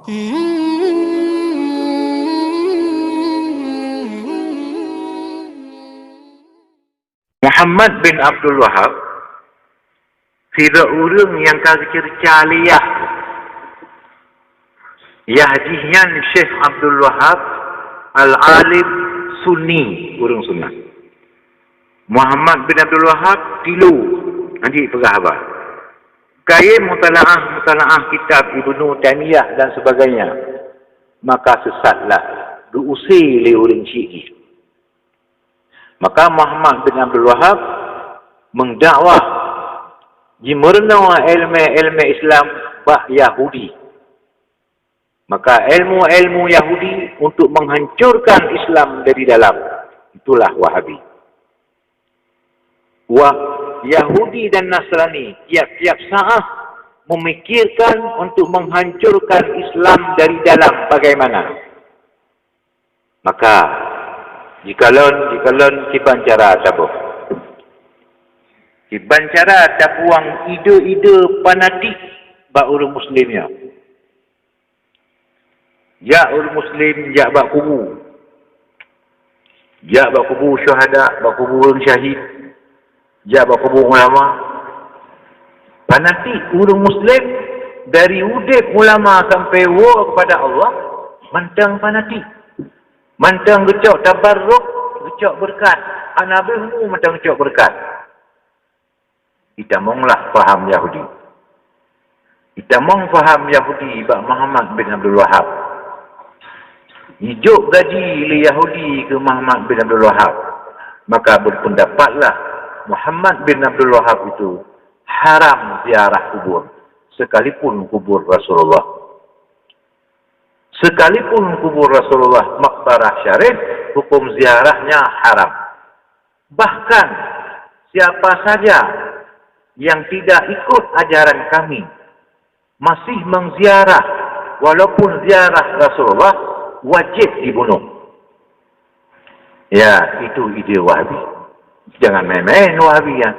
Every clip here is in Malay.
Muhammad bin Abdul Wahab tidak orang yang cerca liyah yahdihan Syekh Abdul Wahab al-alim sunni orang sunnah. Muhammad bin Abdul Wahab tilu nanti pegahaba kaya mutalaah kitab Ibnu Taimiyah dan sebagainya, maka sesatlah diusir oleh orang Syi'i. Maka Muhammad bin Abdul Wahab mendakwah jimurna ilmu Islam bah Yahudi. Maka ilmu Yahudi untuk menghancurkan Islam dari dalam, itulah Wahabi. Yahudi dan Nasrani tiap-tiap saat memikirkan untuk menghancurkan Islam dari dalam bagaimana. Maka Jikalon kiban cara tabuh. Kiban cara tabuang ide-ide fanatik bak orang Muslimnya. Ya orang Muslim, ya bak kubu. Ya bak kubu syuhada, bak kubu orang syahid. Ya bak kubu ulama. Fanatik orang Muslim dari udip ulama sampai kepada Allah, mantang fanatik. Mantang gecok tabarruk, gecok berkat. Nabi hu mantang gecok berkat. Kita monglah faham Yahudi. Kita mong faham Yahudi bak Muhammad bin Abdul Wahab. Hijuk gaji le Yahudi ke Muhammad bin Abdul Wahab. Maka berpendapatlah Muhammad bin Abdul Wahab itu haram ziarah kubur, sekalipun kubur Rasulullah. Sekalipun kubur Rasulullah Maqbarah Syarif, hukum ziarahnya haram. Bahkan siapa saja yang tidak ikut ajaran kami masih mengziarah walaupun ziarah Rasulullah, wajib dibunuh. Ya, itu ide Wahabi. Jangan main-main Wahabi ya.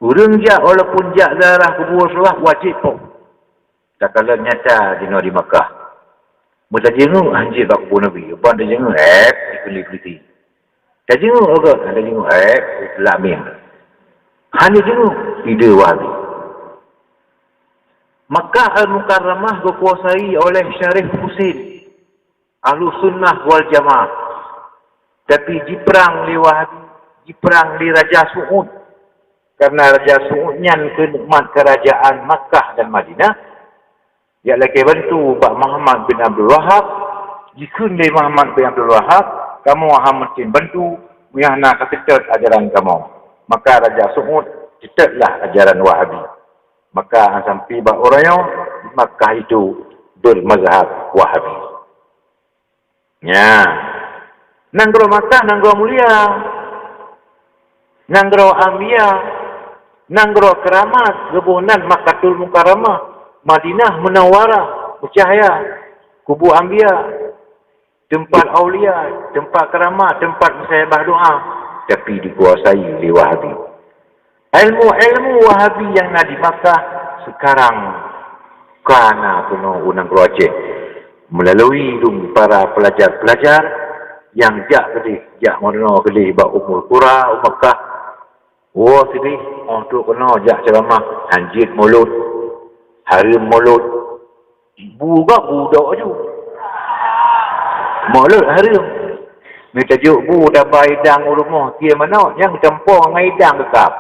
Urang jak walaupun jak ziarah kubur Rasulullah, wajib pun. Tak kala nyata di Makkah. Masa jenguk anjir bak kubur Nabi. Upang dia jenguk dipilih-pilih. Tak jenguk agak, ada jenguk lamin. Hanya jenguk ide Wahabi. Makkah Al-Mukarramah dikuasai oleh Syarif Husain, Ahlu Sunnah wal Jamaah. Tapi diperang di Wahabi, diperang di Raja Su'ud. Karena Raja Su'ud nyan kenikmat kerajaan Makkah dan Madinah, dia lagi bantu Pak Muhammad bin Abdul Wahab. Jika dari Muhammad bin Abdul Wahab, kamu akan mesti bantu yang nak ketet ajaran kamu. Maka Raja Su'ud cetaklah ajaran Wahabi. Maka sampai bak orangnya Makkah itu bermazhab Wahabi. Ya. Nanggro Makkah, nanggro mulia. Nanggro Ambiya, nanggro keramat, gebunan Makkatul Mukarramah. Madinah Munawwarah, bercahaya, kubu Ambiya, tempat aulia, tempat keramat, tempat musyawarah doa, tapi dikuasai oleh Wahabi. Ilmu Wahabi yang ada di Makkah sekarang kerana penuh unang Aceh melalui para pelajar-pelajar yang jak mana kelih bak umur Qura, Makkah. Oh sedih, tu kena jak ceramah anjir mulut. Harim mulut. Budak je. Mulut harim. Minta juk bu dah baidang rumah. Dia mana yang campur dengan idang dekap.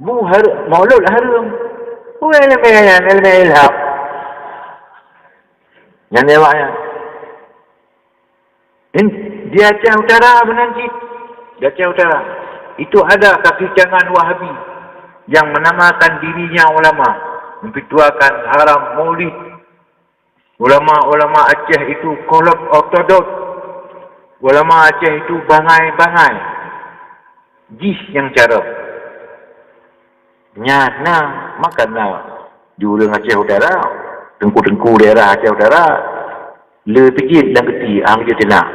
Mulut harim. Ilmu ilham. Yang lewatnya. Dia Aceh Utara menanti. Dia Aceh Utara. Itu ada kaki jangan Wahabi yang menamakan dirinya ulama, memfitwakan haram maulid. Ulama-ulama Aceh itu kolot ortodok. Ulama Aceh itu bangai-bangai. Jis yang cara. Nyana, makanlah di urang Aceh Utara, tengku-tengku daerah Aceh Utara, le pijit dan geti, dia tenak.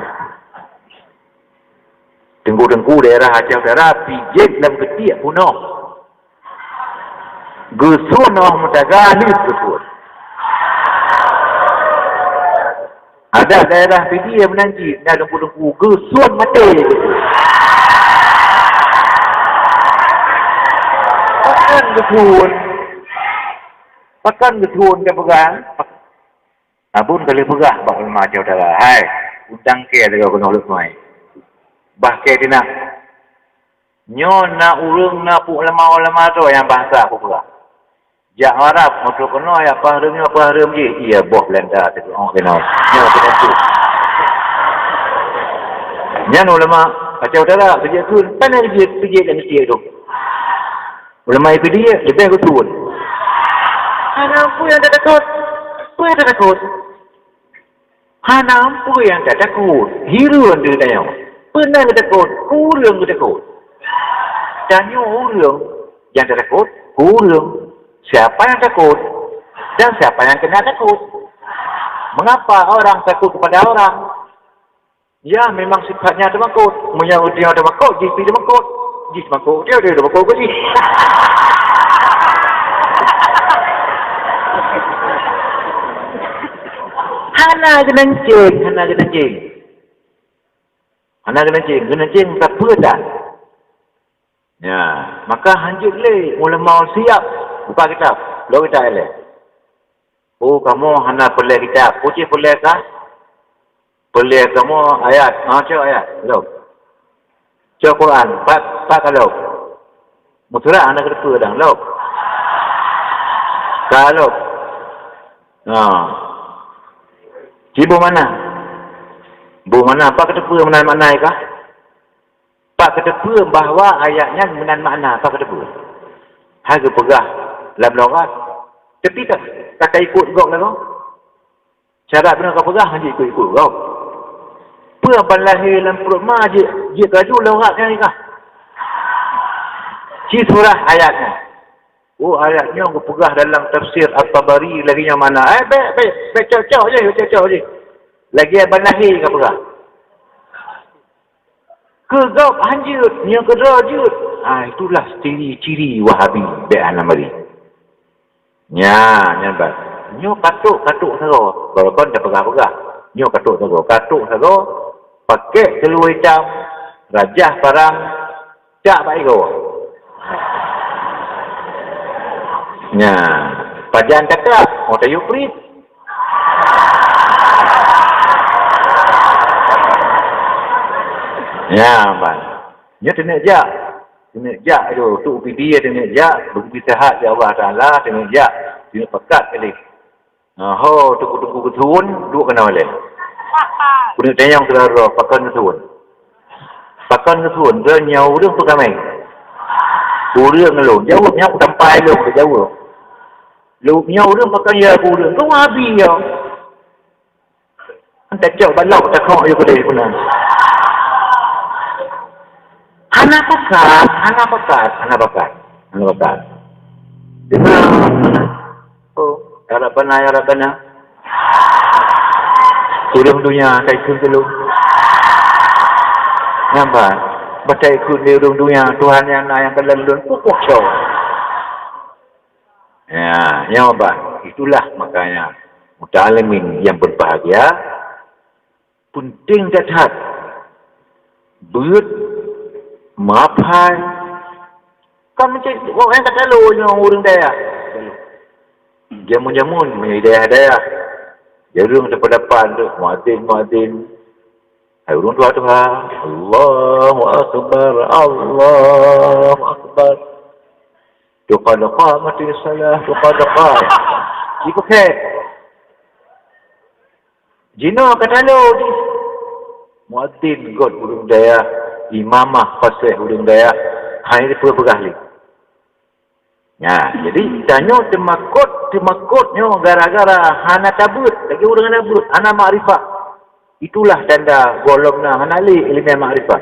Tengku-tengku daerah Aceh Utara, pijit dan geti, punah. Gusun orang mutagalib betul. Ada daerah PD yang menanti, dah lempu-lempu, gesun mati. Pakan gesun. Pakan gesun dia pegang. Abun kali pegah, bak lemah jauh darah. Hai, undang ke ada kau kena huluk mai. Bah ke dia nak. Nyo nak urung nak puk lemah-lemah tu yang bahasa aku pegah. Jak Arab, maksud kena ya apa harum je. Iya, boh Belanda tu orang kenal. Nyo kena tu. Nyan ulama kacau darah kerja tu, mana kerja dan mesti tu. Ulama itu dia lebih aku turun. Hana apa yang tak takut? Apa yang tak takut? Hana apa yang tak takut? Hiruan dia tanya. Pernah dia takut? Kurang dia takut. Tanya orang yang tak takut? Kurang. Siapa yang takut? Dan siapa yang kena takut? Mengapa orang takut kepada orang? Ya, memang sifatnya takut. Menyangkut dia takut, dia takut. Dia takut, dia takut ke dia? Hana genancing tak pedan. Ya, maka hanjut le, mula mau siap buka kitab. Lo kita le. Oh, kamu hana pelai kitab. Puji pelai kah? Pelai kamu ayat. Cek ayat. Lo. Cek Quran. Pak kalau. Mutura anak kita pedang. Lo. Kalau. Cibu mana? Bu mana? Apa kata pun menan makna kah? Pak kata pun bahawa ayatnya menan makna. Apa kata pun? Harga pegah dalam logat. Tapi tak kata ikut gok lah kau. Syarat benar kau pegah, dia ikut kau. Apa lahir dalam perut mak, dia kaju logat kan ni kah? Si surah ayatnya. Oh, ayatnya aku pegah dalam tafsir At-Tabari lagi yang mana? Baik, cocok je. Lagi abang lahir kau pegah. Kegap hanjut, yang kerajut. Itulah ciri Wahabi Be'an Amari. Nyambat. Nyo katuk saro. Kalau kau dah pegah-pegah. Nyo katuk saro. Pakai telur hitam. Rajah parang. Cak baik kau. Pajan cakap. Mau tayu prit. Nyambat. Nyo tenek jak. Tenek jak tu. Tu upi dia tenek jak. Begitu sehat ya Allah Ta'ala. Tenek jak. Dia pekat kali. Tunggu ketuun. Dua kena balik. Kunik tanyang selera. Pakan ketuun. Dia nyau dia untuk kami. Kurang lu. Jauh nyau sampai lu. Jauh. Lu nyau dia pakai ya kurang. Kau habis ya. Anda cak balak. Tak kau je kedai pun. Hana pakat. Oh, harapan. Kurang dunia, tak ikut dulu. Nampak? Baca ikut di dunia, Tuhan yang kelelun, pukul show. Ya, nampak? Itulah makanya, muta'alimin yang berbahagia, penting catat. Maafkan. Kan macam orang yang kata lu yang orang daya. Jamun-jamun menjadi daya. Jarung depan tu muadzin. Hai urung tua Allahu akbar. Tu qad qamati salah, tu qad qam. Iku ke. Jino kata lu muadzin god urung daya. Imamah fasih udung daya hanya pegah li. Jadi tanya temakutnya gara-gara hana tabut lagi orang tabut hana makrifat. Itulah tanda golongna hana li ilmu makrifat.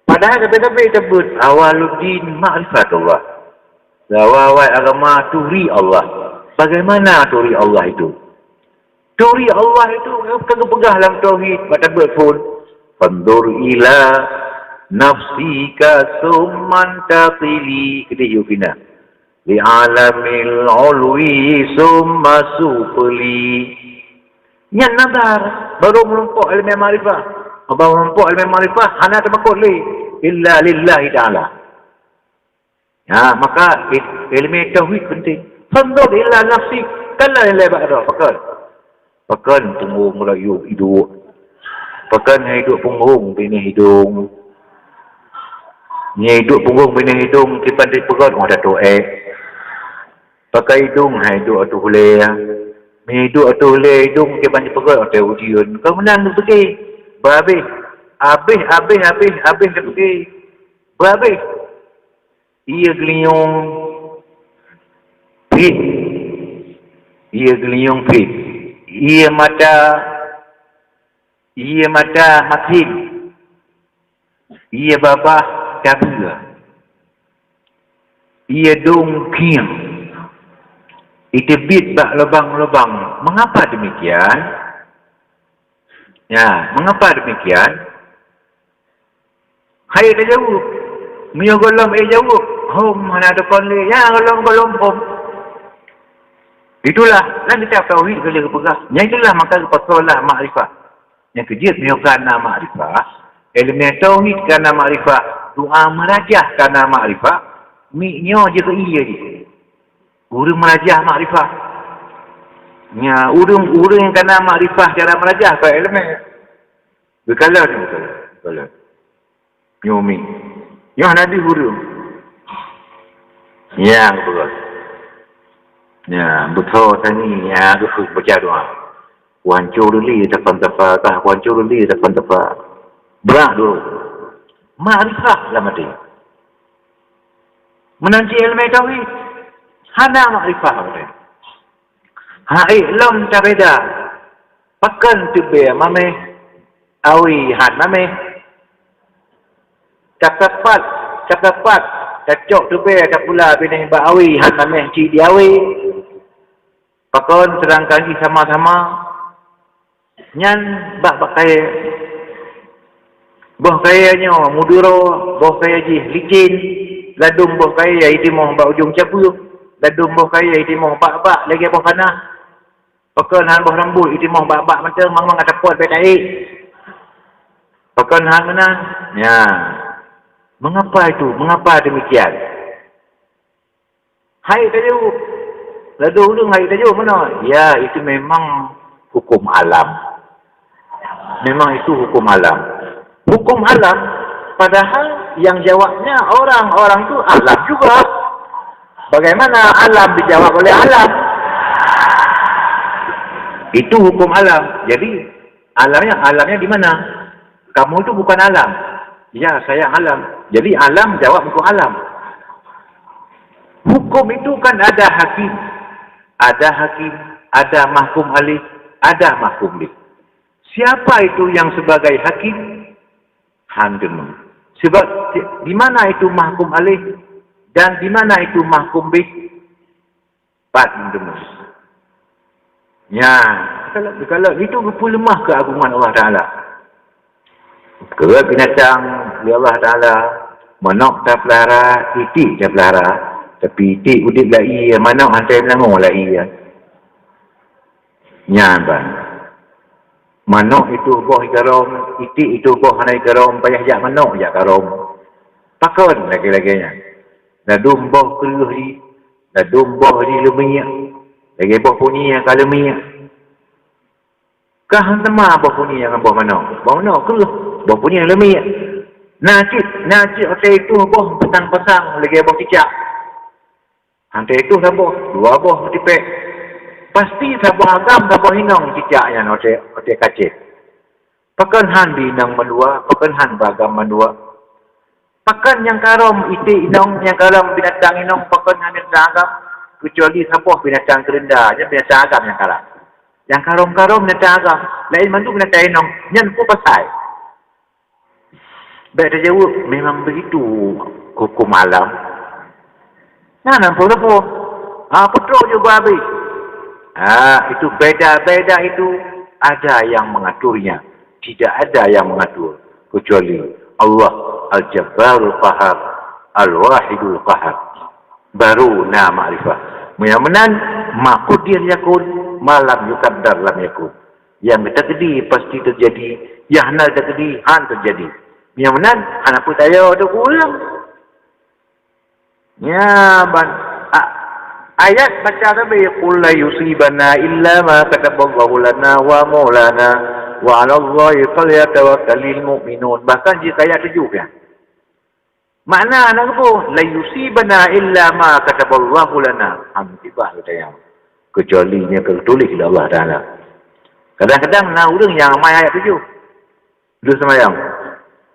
Padahal kata-kata tabut awaluddin makrifat Allah. Zawawai agama turi Allah. Bagaimana turi Allah itu? Turi Allah itu kagak pegah dalam tauhid pada pun. Fandur ila nafsika summan taqili. Kedih yukina. li'alamil ulwi summa supli. Yang nazar baru menumpuk ilmu ma'rifah. Baru menumpuk ilmu ma'rifah hana tamakut li illa lillahi ta'ala. Ya, maka ilmu tauhid penting. Fanzur ila nafsi kalla ila ba'da. Pakan punggung melayu hidup. Pakan hidup punggung bini hidung. Ni hidup punggung bini hidung kipan di pegot ada toek. Pakai hidung hidup atu hulai. Ni hidup atu hulai hidung kipan di pegot ada ujian. Kau menang tu pergi. Habis dia pergi. Habis. Ia geliung pit. Ia mata makin. Ia babah kabur. Ia dongking. Itu bit bak lubang-lubang. Mengapa demikian? Ya, mengapa demikian? Hai dah jauh. Mio golom jauh. Hom mana ada konle. Ya golom hom. Itulah lan kita tauhid kalau berpegang. Yang itulah maka pasolah makrifah. Yang kejut mio kana makrifah, ilmu tauhid kana makrifah, doa merajah kana makrifah, minyo je ke iya je. Urang merajah makrifah. Nya urang kana makrifah cara merajah ke ilmu. Berkala ni berkala. Nyomi. Yang nabi urang. Yang betul. Ya, betul tadi ya aku baca doa. Wancur li depan-depan, wancur li depan-depan. Berak dulu. Makrifah lah mati. Menanti ilmu tauhid. Hana makrifah mati. Lam tabeda. Pakan tube mame awi han mame. Cakapat. Cacok tube tak pula bini ba awi han mame ci diawi. Pakon sedangkan sama-sama nyan bak kaya boh kayanya muduro boh kaya ji licin ladum boh kaya itu mau bak ujung capu ladum boh kaya itu mau bak lagi boh panah pakon han boh rambut itu mau bak mentang mang ada pot betai pakon han mana ya mengapa demikian hai tahu lalu hudung hari tajuk mana? Ya, itu memang hukum alam. Memang itu hukum alam. Hukum alam, padahal yang jawabnya orang-orang itu alam juga. Bagaimana alam dijawab oleh alam? Itu hukum alam. Jadi, alamnya di mana? Kamu itu bukan alam. Ya, saya alam. Jadi, alam jawab hukum alam. Hukum itu kan ada hakim. Ada mahkum alih, ada mahkum bih. Siapa itu yang sebagai hakim? Handemu. Sebab di mana itu mahkum alih dan di mana itu mahkum bih? Handemu. Ya, kalau itu berapa lemah keagungan Allah Taala. Kalau binatang Allah Taala menok tak pelara, itik tak pelara. Tapi itik udip lah iya, mana hantai melangor lah iya. Nyaban. Manok itu boh ikarom, itik itu boh hanai ikarom, payah jak manok jak karom. Pakon lagi-laginya. Ladum boh keluh di, ladum boh di lumiyak. Lagi boh punya kalau minyak. Kah hantamah boh punya dengan boh manok. Boh manok keluh, boh punya lumiyak. Najib hotel itu boh petang-petang, lagi boh cicak. Hantai itu sabuh, dua boh tipek. Pasti sabuh agam, sabuh hinong cicaknya hotel kacit. Pakan han binang mandua, pakan han bagam mandua. Pakan yang karom iti inong, yang karom binatang inong, pakan han binatang agam. Kecuali sabuh binatang kerendah, yang binatang agam yang karam. Yang karom-karom binatang agam. Lain mandu binatang inong, yang ku pasai. Baik dia jawab, memang begitu hukum alam. Nah, nampak apa? Putruk juga habis. Itu beda-beda itu ada yang mengaturnya. Tidak ada yang mengatur. Kecuali Allah Al-Jabbarul Qahar, Al-Wahidul Qahar. baru na ma'rifah. Mudah-mudahan maqdir yakun malam yukaddar lam yakun. Yang terjadi pasti terjadi, yang nak terjadi han terjadi. Mudah-mudahan anak pun tayo tu ulang. Ya ban ayat baca tadi qul la yusibana illa ma kataballahu lana wa maulana wa 'ala Allahi falyatawakkalul mu'minun. Bahkan jika ayat 7 kan. Makna nak apa? La yusibana illa ma kataballahu lana. Amtibah kata yang kecualinya tertulis oleh Allah Taala. Kadang-kadang nak urang yang mai ayat 7. Dulu semayang.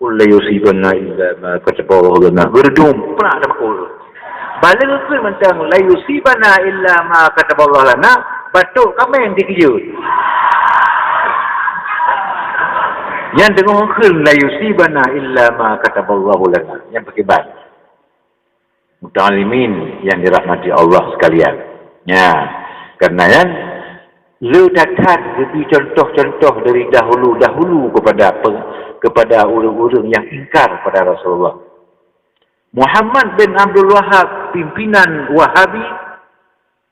Qul la yusibana illa ma kataballahu lana. Berdum pernah ada makul. Balik itu mentang la yusibana illa ma kataballahu lana. Batuk kami yang dikejut. Yang dengar khil la yusibana illa ma kataballahu lana. Yang pakai bal. Muta'alimin yang dirahmati Allah sekalian. Ya. Kerana yang lu dapat lebih contoh-contoh dari dahulu-dahulu kepada orang-orang yang ingkar pada Rasulullah. Muhammad bin Abdul Wahab, pimpinan Wahabi,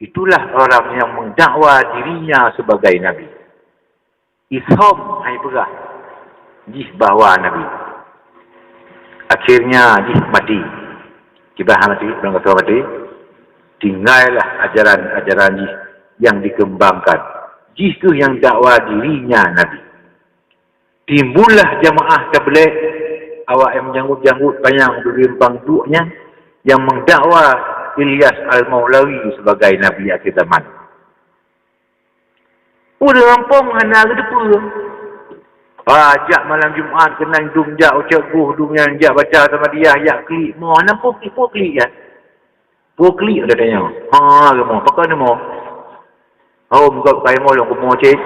itulah orang yang mendakwa dirinya sebagai Nabi. Isham hai pegah jih bahawa Nabi. Akhirnya jih mati. Kibah mati, belum kata mati. Tinggallah ajaran-ajaran jih yang dikembangkan. Jih tu yang dakwa dirinya Nabi. Timbullah jamaah tabligh awak yang menjanggut-janggut panjang berimpang duanya yang mendakwa Ilyas Al-Maulawi sebagai Nabi akhir zaman. Udah rampung hana ke depan. Ajak malam Jumaat kenang dum jak ucap guh dum yang jak baca sama dia yak klik mo nampak klik ya. Klik ada tanya. Ha ke mo pakai ni mo. Oh muka kai mo long mo cik.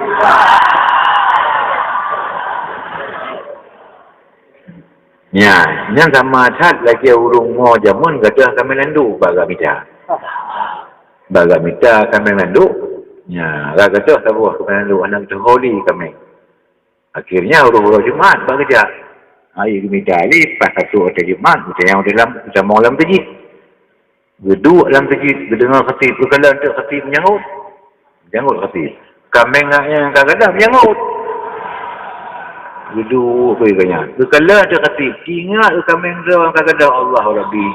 Ya, yang sama cat lagi urung mo jamun gadah kami landu baga mita. Baga mita kami landu. Ya, gadah tabuh kami landu anak tu holy kami. Akhirnya huru-huru Jumaat buat kerja. Hari mita lepas satu hotel Jumaat, macam yang dalam macam malam tadi. Geduk dalam tadi, dengar khatib, kalau untuk khatib menyanggut. Menyanggut khatib. Kami yang kadang-kadang menyanggut. Geduk kaya. Kalau ada khatib, ingat kami orang kadang-kadang Allah Rabbi.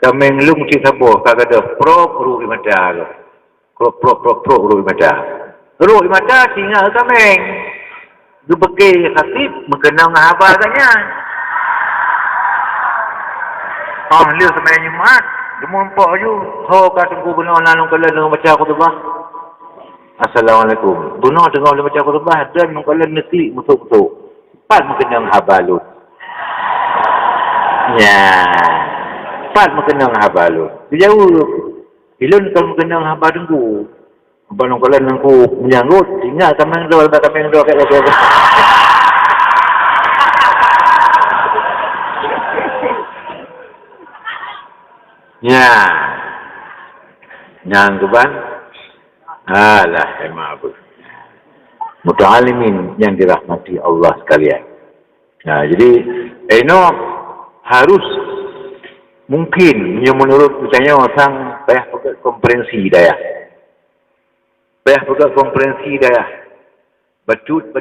Kami lung cik sabuh, kadang-kadang prop ruh imada. Prop ruh imada. Ruh imada ingat kami. Dia pakai khatib, mengenang habar katanya. Dia semayang Jumaat. Dia mempak je. Kau tunggu benar lalu kalau dengan baca khutbah. Assalamualaikum. Benar dengar boleh baca khutbah dan kalau neklik betul-betul. Pat mengenang habar lu. Ya. Pat mengenang habar lu. Dia jauh. Ilun kalau mengenang habar tunggu. Balong kalau nangku menyanggut, ingat kami yang dua kat lagi. Ya, yang keban, alah emang apa? Muta'alimin yang dirahmati Allah sekalian. Nah, jadi, harus mungkin yang menurut misalnya orang payah pakai komprehensi daya. Payah pakai komprehensi daya. Bacut,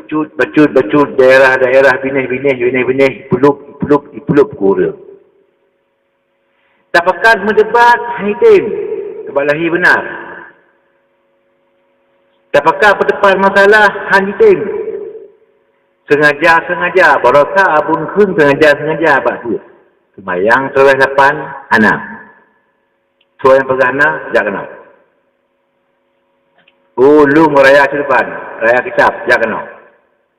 daerah-daerah binih, pulup kurang. Tapakat mendebat haitim kebalahi benar. Tapakat berdepan masalah haitim. Sengaja barokah abun khun sengaja pak tu. Semayang surah 8 anak. Surah yang pegana jak kena. Ulung raya Cirebon, raya kitab jak kena.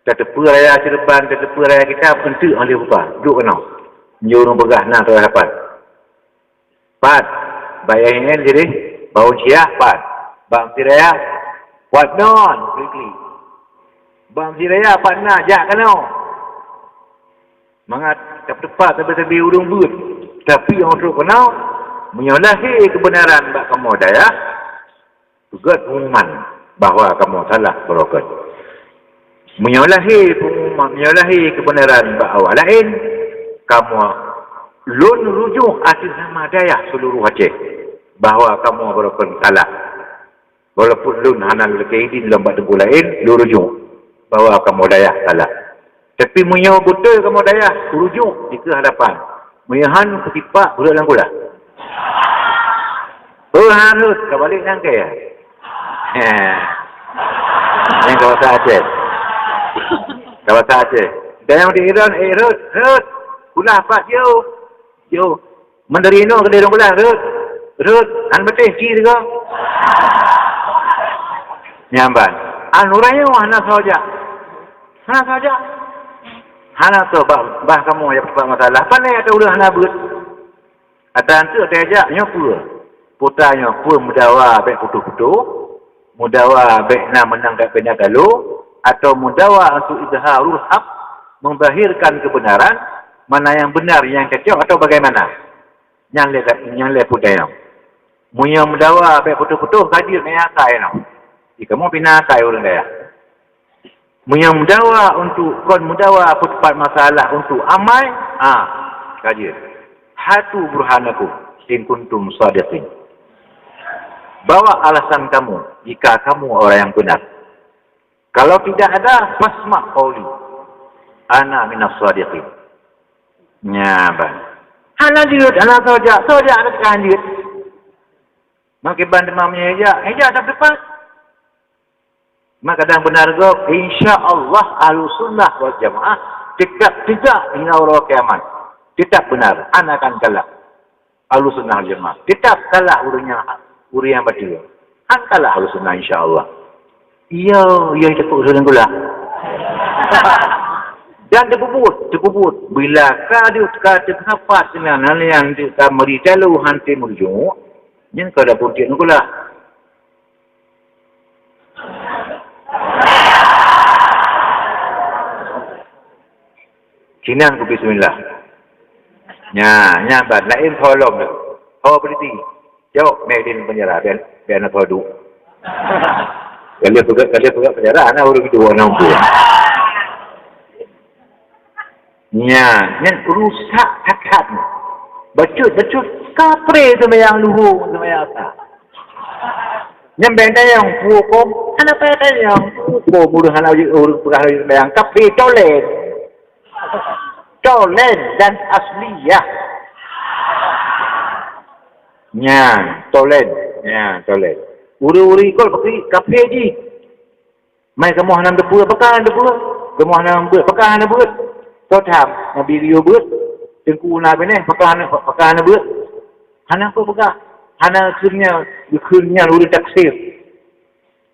Tetepu raya Cirebon, tetepu raya kitab kentu oleh buka. Duk kena. Nyuruh pegana surah 8. Pat, bayangin jadi bau ciah pat, bang siraya, what non, quickly, bang siraya pat na, jak kano, mangat tepat tapi urung but, tapi orang tu kano, menyalahi kebenaran bak kamu daya, tugas pengumuman bahawa kamu salah berokat, menyalahi kebenaran bak awak lain, kamu lun rujuk atas nama daya seluruh Aceh. bahawa kamu berlaku salah. Walaupun lun hanal lekaidin lambat tempuh lain, lu rujuk bahawa kamu dayah salah. Tapi munyo betul kamu dayah, rujuk di ke hadapan. Munyahan ketipak budak dalam kulah. Harus kebalik nangkai ya. Yang kawasan Aceh. Kawasan Aceh. Dan yang di Iran, Rut. Kulah pak yo. Mandarino ke dalam kulah, Rut. An betih ci juga. Nyamban. Nuranya hana saja. Hana tu bah kamu yang buat masalah. Pandai ada ulah hana buat. Atan tu ada aja nyopu. Putanya pun mudawa baik putu-putu, mudawa baik nak menang kat pena galu, atau mudawa untuk izharul haq, membahirkan kebenaran, mana yang benar, yang kecil atau bagaimana. Yang le putanya. Munya mudawa baik putu-putu hadir nak akai no. Jika mau pina akai orang dia. Munya mudawa untuk kon mudawa tempat masalah untuk amai, hadir. Hatu burhanakum in kuntum shadiqin. Bawa alasan kamu jika kamu orang yang benar. Kalau tidak ada, fasma' qauli. Ana minas shadiqin. Nyabang. Ana diut, ana soja ada kanjut. Makin bandemamnya eja tak tepat. Maka kadang benar go, insya-Allah Ahlussunnah wal Jamaah tidak hingga orang kiamat. Tidak benar, ana akan kalah. Ahlussunnah wal Jamaah. Tidak kalah uri yang batil. Angkalah Ahlussunnah insya-Allah. Iya tekuk sudah gula. Dan terbubut. Bila kau kata kenapa sebenarnya yang kita meri dalu hanti merujuk, yang kau dah putih gula. Kinang ku bismillah. Nya bad lain tolong. Berhenti. Jawab Medin penjara biar nak duduk. Kalau pegang penjara anak orang itu orang nampu. Nya rusak akad. Bacut kapre tu yang luhu tu yang apa. Nya benda yang pukom, anak pada yang pukom mudah anak orang pegang yang kapre tolen dan asliyah. Tolen. Uri kol pakai kafe ji. Mai kamu hanam depu apakah depu? Kamu hanam buat apakah hanam buat? Kau tham nabi video buat. Tengku na bene apakah hanam buat? Hanam apa apakah? Hanam akhirnya uri taksir.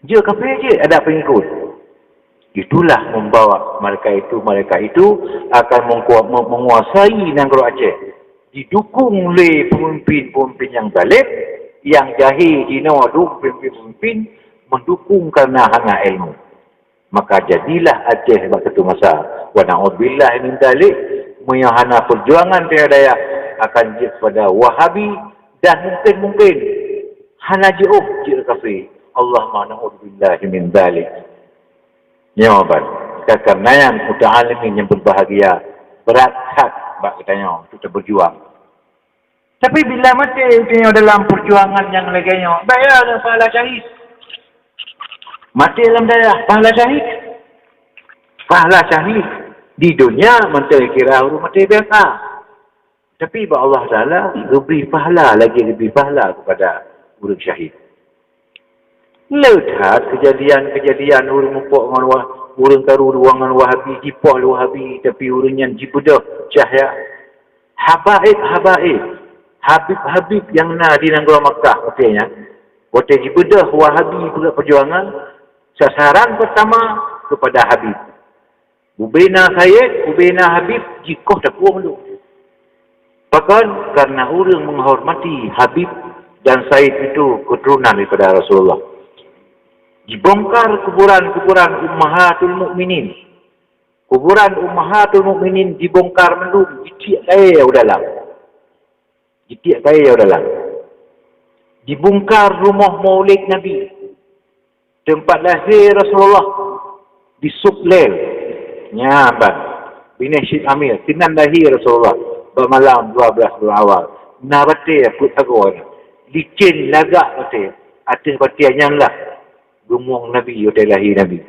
Je kafe je ada pengikut. Itulah membawa mereka itu akan menguasai negara Aceh. Didukung oleh pemimpin-pemimpin yang zalim, yang jahil dinodu pemimpin mendukung karena hanya ilmu. Maka jadilah Aceh pada satu masa wa na'udzubillah min dzalik, menyahana perjuangan tiada akan jatuh pada Wahabi dan mungkin hana jauh kafi. Allahumma na'udzubillah min dzalik. Jawaban. Karena yang muta'alimin yang berbahagia berat hak bak katanya kita berjuang. Tapi bila mati katanya dalam perjuangan yang laganya, bayar pahala syahid. Mati dalam daya pahala syahid. Pahala syahid di dunia menteri kira huruf mati biasa. Tapi Allah Taala lebih pahala kepada huruf syahid. Lihat kejadian orang mupuk dengan orang taruh ruangan Wahabi, jipah Wahabi, tapi orangnya jipudah cahaya. Habib yang nak di negara Makkah katanya. Kota jipudah Wahabi pula perjuangan. Sasaran pertama kepada Habib. Ubena Habib, jikoh tak kuang dulu. Bahkan karena orang menghormati Habib dan Said itu keturunan daripada Rasulullah. Dibongkar kuburan Ummahatul Mukminin. Kuburan Ummahatul Mukminin dibongkar mendung, jitiak kaya dalam. Dibongkar rumah Maulid Nabi. Tempat lahir Rasulullah di Suklel. Nyabang. Bini Syed Amir, tinan lahir Rasulullah bermalam 12 bulan awal. Nabati put agor. licin lagak betul. Atas batiannya lah. Gumung Nabi, udah lahir Nabi.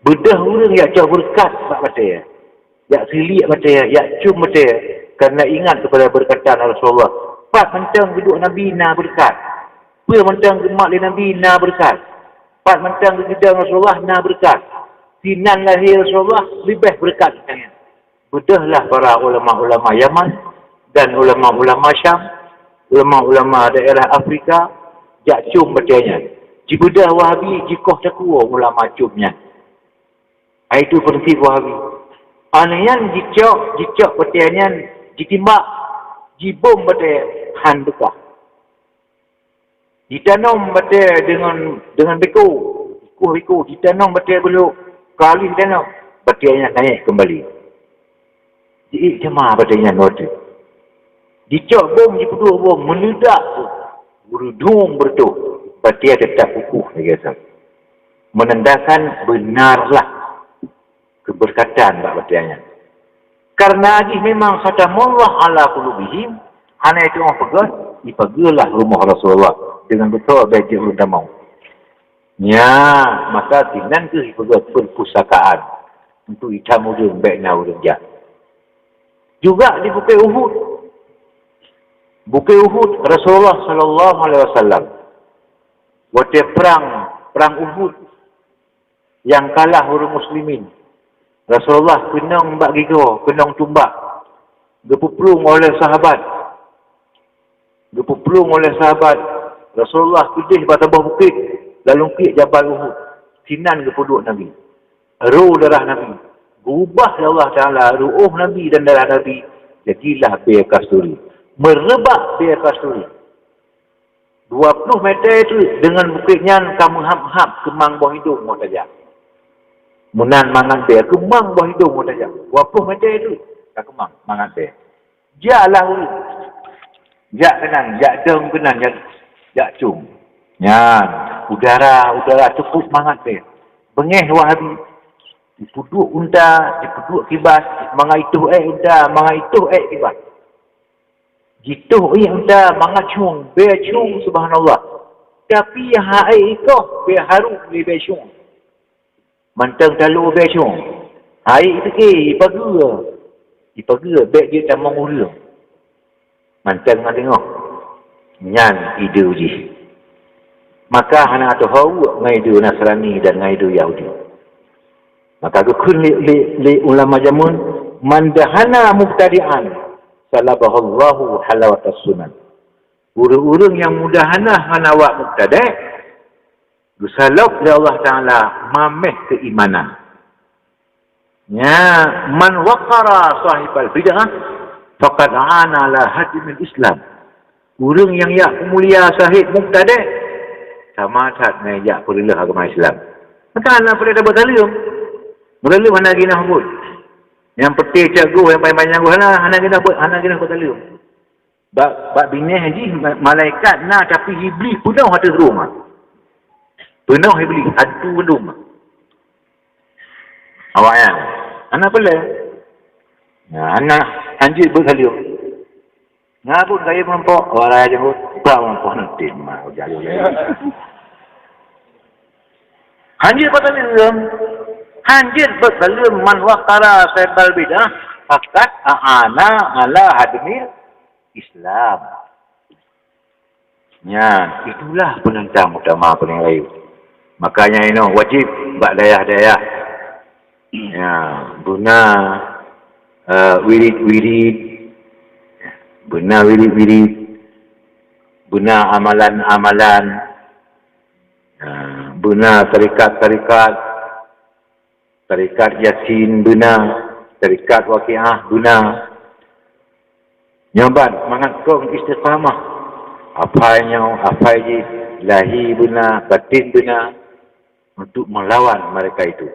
Bedah orang yang jauh berkat betul. Yang silik betul, yang cum betul. Kerana ingat kepada berkatan Rasulullah. Pak mentang duduk Nabi na berkat. Pua mentang gemak di Nabi na berkat. Pak mentang gedang Rasulullah na berkat. Sinan lahir Rasulullah lebih berkat. Bedahlah para ulama-ulama Yaman dan ulama-ulama Syam, ulama-ulama daerah Afrika, jak cum betulnya. Cibudah Wahabi, jikoh takua ulama cumnya. Itu prinsip Wahabi. Anayan jicok betulnya, ditimbak, jibom betul han bekah. Ditanam betul dengan beku, beku, ditanam betul beluk, kali ditanam, betulnya naik kembali. Jadi jemaah betulnya noda. Dicok bom, dipuduk bom, meledak tu. Berudung bertuk. Batia tetap kukuh, saya kata. Menandakan benarlah keberkatan bak batianya. Karena ini memang khatamullah ala qulubihim. Hanya itu orang pegang, dipagalah rumah Rasulullah dengan betul baik ulun damau. Ya, maka dinan ke dipagar perpustakaan untuk hitam ulun baik na ulun jak. Juga di Bukit Uhud. Bukit Uhud Rasulullah sallallahu alaihi wasallam. Waktu perang Uhud yang kalah orang muslimin. Rasulullah kenang mbak gigo, kenang tumbak. Gepuplung oleh sahabat. Rasulullah kudih pada bukit, lalu kik Jabal Uhud. Sinan gepuduk Nabi. Ruh darah Nabi. Berubah Allah Ta'ala ruh Nabi dan darah Nabi. Jadilah bir kasturi. Merebak bir kasturi. 20 meter itu dengan bukitnya kamu hap-hap kemang bawah hidung mau tajak. Munan mangan bir kemang bawah hidung mau tajak. 20 meter itu tak kemang mangan bir. Jaklah urut. Jak kenang, jak deng kenang, jak cung. Nyan, udara cukup mangan bir. Bengeh Wahabi. Dipuduk unta, dipuduk kibas, mangai itu unta, mangai itu kibas. Gitu unta, mangai cung, be cung subhanallah. Tapi hai ikoh be haru be cung. Mantang talu be cung. Hai itu ke ipaga be dia tamang urang. Mantang ngadengok. Nyan ide uji. Maka hana atau hau ngai du Nasrani dan ngai du Yahudi. Maka kekun li ulama jamun mandahana mubtadi'an salabahallahu halawatas sunan. Urang-urang yang mudahana hanawak mubtadi' gusalok oleh Allah Ta'ala mameh keimanan. Ya, man waqara sahibal bid'ah faqad ana la hadimil Islam. Urang yang mulia sahib mubtadi' sama tak ngajak perilah agama Islam. Maka ana pada dapat talim. Mulalu hana gina hambut. Yang peti cikgu yang banyak-banyak hana gina hambut talu. Bak bini haji malaikat na tapi iblis penuh atas rumah. Penuh iblis adu rumah. Awak yang anak boleh. Nah, anak anjir bertalu. Ngapun kaya melampau warai aja hut. Ba melampau nanti mah jalur. Anjir bertalu. Anjir bersalim man waqara saibal bidah fakat aana ala hadmil Islam. Ya, itulah penentang utama paling lain. Makanya ini wajib bak dayah-dayah. Ya, guna wirid-wirid, guna wirid-wirid, guna amalan-amalan, guna tarikat-tarikat. Tarikat Yasin guna, tarikat Waqiah guna. Nyobat mengakung istiqamah. Apa je lahi guna, batin guna untuk melawan mereka itu.